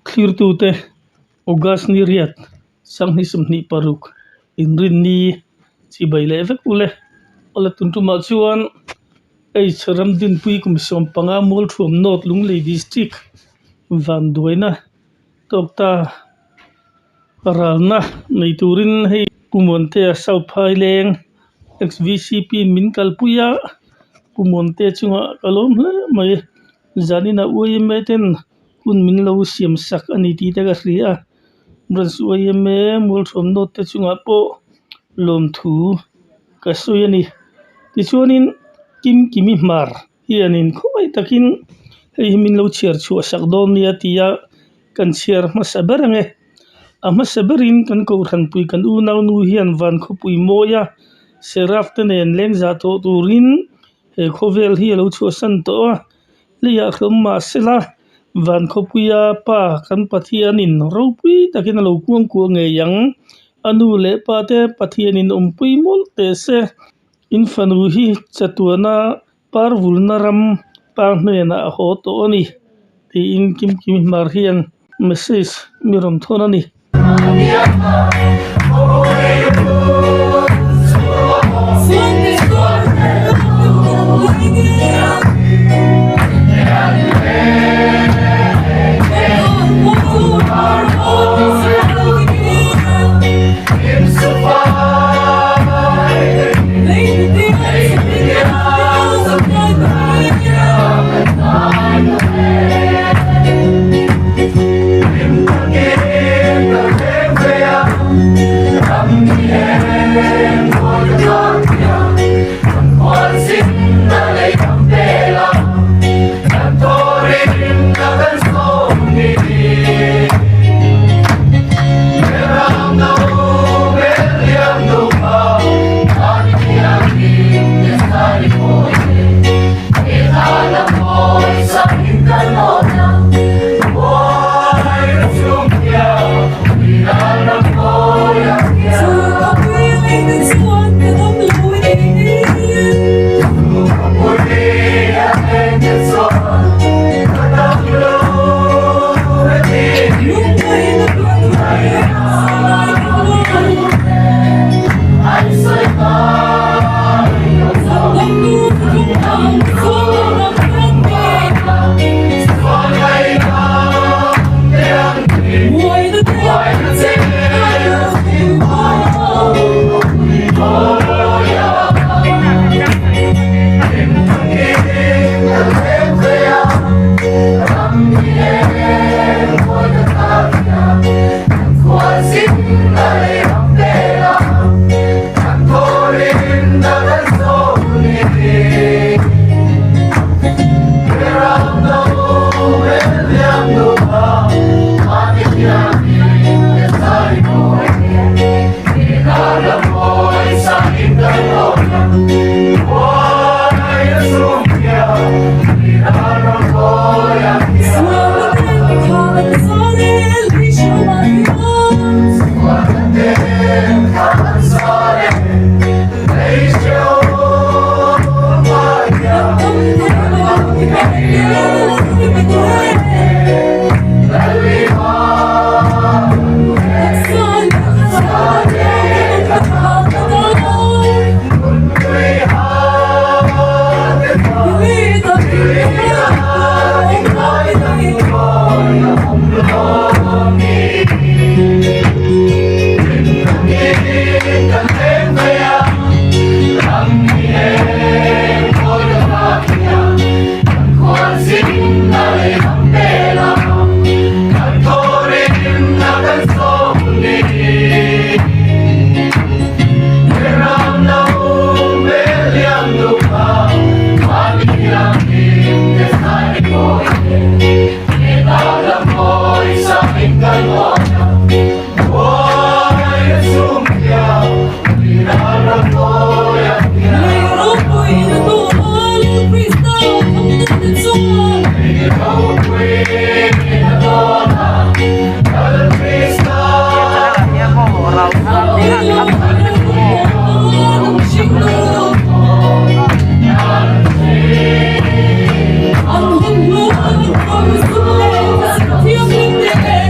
clear tu te ogas ni riat sang ni sumni paruk inrin ni chi baile vek ule ola tuntu ma chuan ei charam din pui kum som panga mol thuam not lunglei district van duaina tokta ralna nei turin hei pumonte sau phai leng xvcp min kalpuya pumonte chunga kalom hle mai zanina uimeten kun min lo siam sak ani ti ta ga ria bran su uime mol thom not te chunga po lom thu ka soyani ti chuanin kimi mar hianin khoi takin hei min lo chiar chu sak don nia tia kan chiar ma saberange ama saberin kan ko ran pui kan u nau nu hian van kho pui moya seraf te nen leng za to turin he khovel hi lo chu san to lia khom ma sela van kho puya pa kan pathian in ro pui takin lo kuang ku nge yang anu le pa te pathian in pui mol te se infanu hi chatuana parvulna ram pa hmena ho to ani ti in kim mar hian message mirom thonani I'm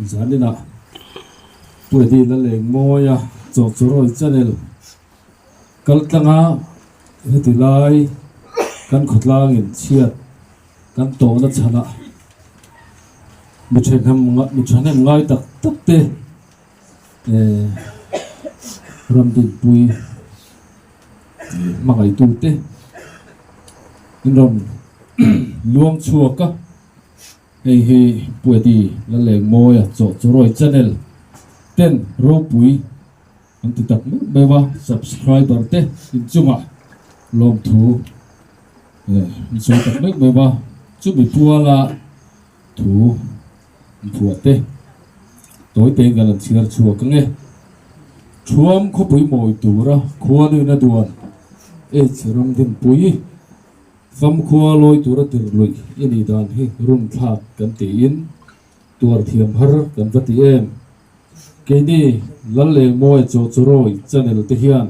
Zanina pwede la leng moya chok choroi channel kaltanga hetilai kan khotlang in chiat kan to na chana muchen ngai tak tak te ramdin pui mangai tu te inom luang chuaka hi pwede la leng moya chok choroi channel ten ro pui anti tak bewa subscriber te in chunga lom thu so tak bewa chu bi puala thu phuate toy te galan chiar chuak nge thuam kho pui moi tura khuanu na duan chiram din pui fam khua loi tura tir loi ini dan hi rum thak kan ti in tur thiam har kan vati em ke ni lal le moi cho choroi channel te hian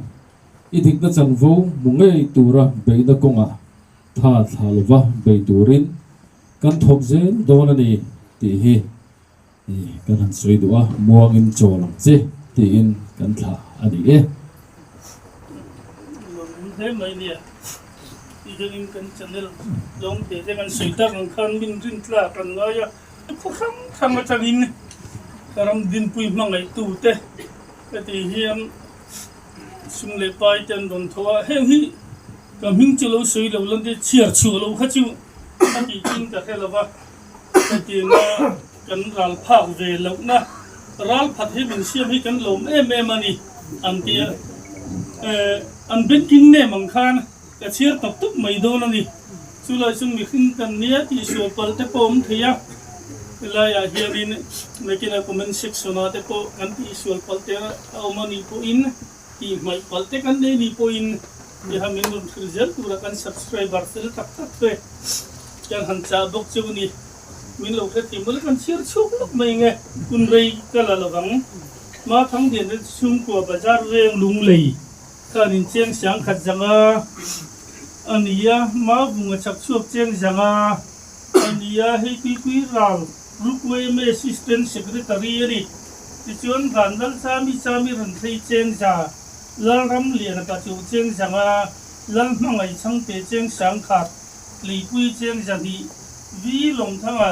i thik na chan vo mungei tura be na konga tha thalwa be turin kan thok zen don ani ti hi kan han soi duwa muang in cholang che ti in kan tha ani e in kan channel long te kan soita kan khan bin rin tla kan ngaya ko kham in karam din pui mangai tu te ti hiam sum le pai ten don thowa heng hi ka ming chulo soi lo lan de chiar chu lo kha chu ti tin ka khela ti na kan ral phak ve lo na ral phat hi min siam hi kan lom em ani an ti an bin king ne mang khan ka chiar tok tuk mai do na ni chu lai sung mi khin kan nia ti so pal te pom thia la ya hiarin mekina comment section ate po kan ti so pal te mani po in ti mai pal te kan ni po in ya hamin mun result pura kan subscriber sel tak tak pe yang han cha bok chu ni min lo khe ti mul kan chiar chu mai nge kun rei kala lawang ma thang den sung ko bazar reng lung lei kanin cheng sang khat janga ania ma bunga chak chuak cheng janga ania hei pi ral rukwe me assistant secretary ri ti chon randal sami ran thei cheng ja lal ram lian ka chu cheng janga lal mangai chang te cheng sang khat li pui cheng jani vi long thanga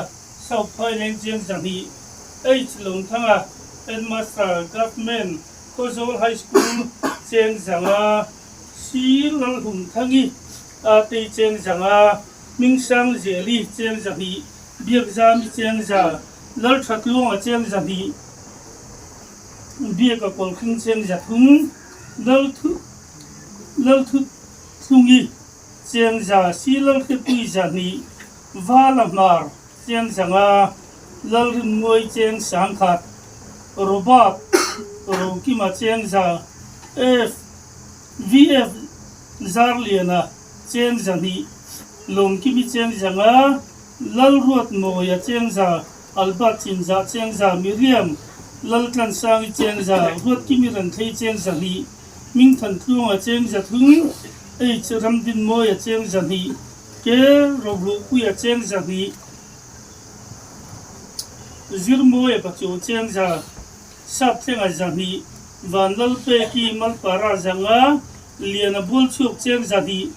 sau phai leng cheng jani h long thanga headmaster government Kozol high school cheng janga si lal hum thangi ate cheng janga mingsang jeli cheng jani biak jam cheng ja lal thatluang a cheng jani biak a kol khing cheng ja thum lal thu thungi cheng ja si lal khe pui jani valamar chiang sanga lalrin ngoi chiang sang khat robot roki ma chiang za f vf zarliana chiang zani lom kimi chiang zanga lal ruat mo ya chiang za albat chin za chiang za miriam lal kan sang chiang za ruat kimi ran thei chiang zani ming than thunga chiang za thung ei chiram din mo ya chiang zani ke roblu ku ya chiang zani zirmo ya pachu chiang za sap chiang zani van lal pe ki mal para zanga liana bol chuk chiang zani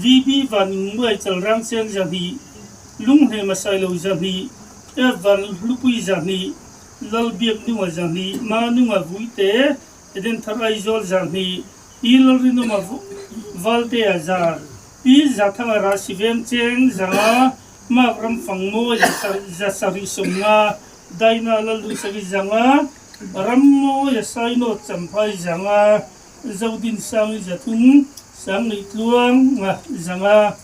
vb van ngoi chal rang chiang zani lung he masai lo zani e van lupui zani lal biak nu zani ma nu ma vuite eden tharai zol zani ilal rinu ma valte azar pi zathanga rasivem cheng zanga ma ram fangmo ya sari somna daina lal lu sagi zanga rammo ya saino champai zanga zaudin sang zathung sang nei tluang nga zanga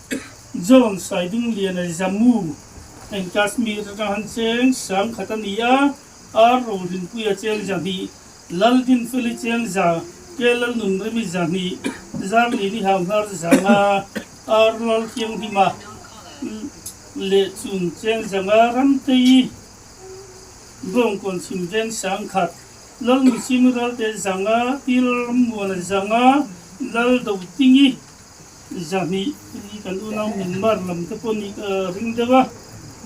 zon saidung lian zamu en kashmir rahan cheng sang khatania ar rolin puya cheng jani lalgin fili cheng za kelal nun remi jani zam ni hamhar zanga ar lal kyang hima le chun cheng zanga ram tei gong kon sim ven sang khat lal mi sim ral te zanga til mon zanga lal do tingi zani ni kan u naw min mar lam te poni ring dewa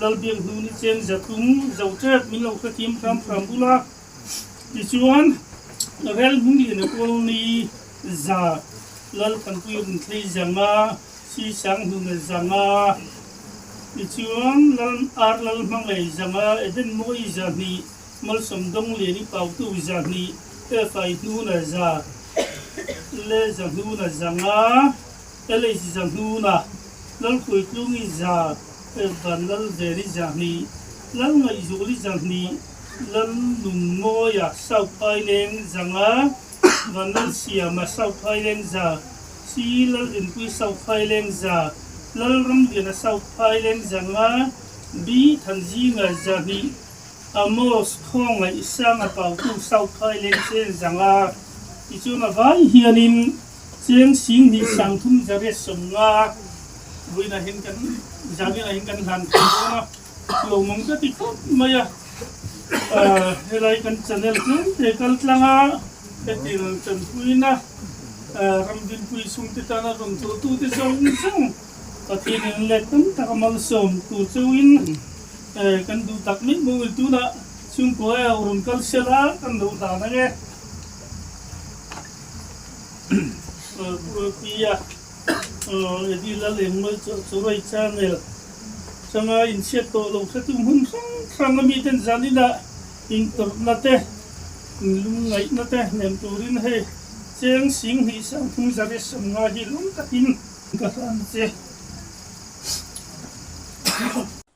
lal biang hu ni chen zatung zautet min lo ka tim pram bula ti chuan rel hung li na kol ni za lal kan pu yun thlei zanga si sang hu na zanga ti chuan lal mang lei zanga eden moi zani mal som dong le ni pau tu zani e fai nu na za le zanu na zanga ele zanu na lal khoi tlungi za e van lal veri zani lal ngai zuli zani lal nun mo ya sau pai leng zanga van lal sia ma sau pai leng za si lal in pui sau pai leng za lal ram na sau pai leng zanga bi thanji nga zani amos khong ngai sang a pau tu sau pai leng chen zanga ichuna vai hianin chiang sing ni sang thum jare somnga buina hin kan jamin hin kan han na lo mong ka ti maya helai kan channel tu te kal tlanga te til chan puina ramdin pui sum te tana rom tu te song song patin letum takamal som tu chuin kan du takmi mo tu na sum ko ya rum kal sela kan du ta na ge pia di la leng mo choroi channel sanga inset to lo khatu hun sang mi ten zanina internet lung ngai na te nem turin he cheng sing hi sang thung jare samnga hi lung takin ka san che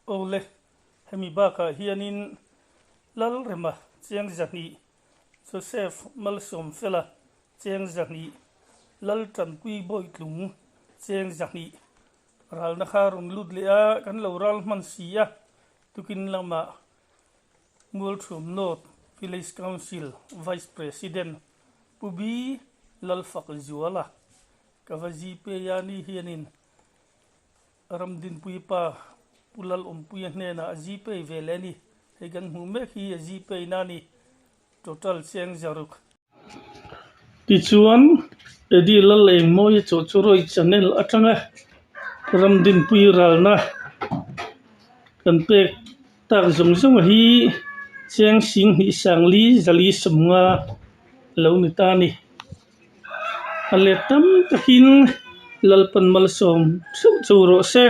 ole hemi ba ka hianin lal rema cheng jani Joseph malsom fela cheng jani lal tran pui boi tlung cheng jani ral na kharum lut lea kan lo ral man sia tukin lama mul thum not village council vice president pubi lal faq zuala kavaji pe yani hianin ramdin pui pa pulal puya hne na aji pe veleni hegan hume hi aji pe nani total cheng jaruk tichuan edi lal eng moi choroi channel atanga ramdin pui ralna kan pe tak zong hi cheng sing hi sangli zali somnga lo ni tani ale tam takin lalpan malsom churo se